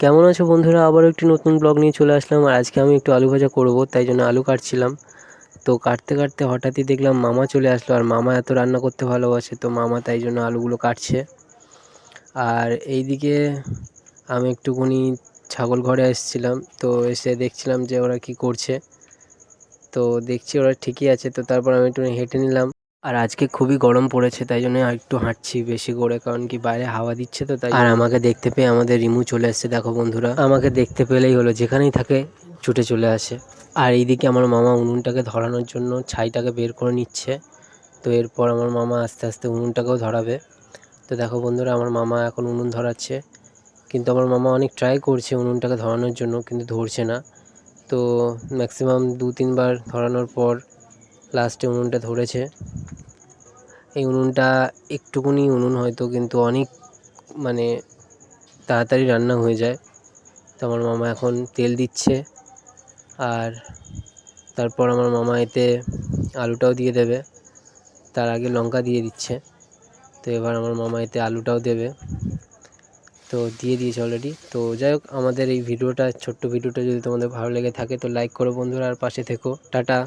কেমন আছো বন্ধুরা? আবারও একটি নতুন ব্লগ নিয়ে চলে আসলাম। আর আজকে আমি একটু আলু ভাজা করব, তাই জন্য আলু কাটছিলাম। তো কাটতে কাটতে হঠাৎই দেখলাম মামা চলে আসলো। আর মামা এত রান্না করতে ভালোবাসে, তো মামা তাই জন্য আলুগুলো কাটছে। আর এইদিকে আমি একটুখানি ছাগল ঘরে এসেছিলাম, তো এসে দেখছিলাম যে ওরা কি করছে। তো দেখছি ওরা ঠিকই আছে, তো তারপর আমি একটু হেঁটে নিলাম। আর আজকে খুবই গরম পড়েছে, তাই জন্য একটু হাঁটছি বেশি করে, কারণ কি বাইরে হাওয়া দিচ্ছে তো তাই। আর আমাকে দেখতে পেয়ে আমাদের রিমু চলে এসেছে। দেখো বন্ধুরা, আমাকে দেখতে পেলেই হলো, যেখানেই থাকে ছুটে চলে আসে। আর এইদিকে আমার মামা উনুনটাকে ধরানোর জন্য ছাইটাকে বের করে নিচ্ছে। তো এরপর আমার মামা আস্তে আস্তে উনুনটাকেও ধরাবে। তো দেখো বন্ধুরা, আমার মামা এখন উনুন ধরাচ্ছে, কিন্তু আমার মামা অনেক ট্রাই করছে উনুনটাকে ধরানোর জন্য, কিন্তু ধরছে না। তো ম্যাক্সিমাম 2-3 বার ধরানোর পর লাস্টে উনুনটা ধরেছে। এই উনুনটা একটুকুনি উনুন হয়তো, কিন্তু অনেক মানে তাড়াতাড়ি রান্না হয়ে যায়। তো আমার মামা এখন তেল দিচ্ছে, আর তারপর আমার মামা এতে আলুটাও দিয়ে দেবে। তার আগে লঙ্কা দিয়ে দিচ্ছে। তো এবার আমার মামা এতে আলুটাও দেবে। তো দিয়ে দিয়েছে অলরেডি। তো যাই হোক, আমাদের এই ভিডিওটা, ছোট্ট ভিডিওটা যদি তোমাদের ভালো লেগে থাকে তো লাইক করো বন্ধুরা, আর পাশে থেকো। টাটা।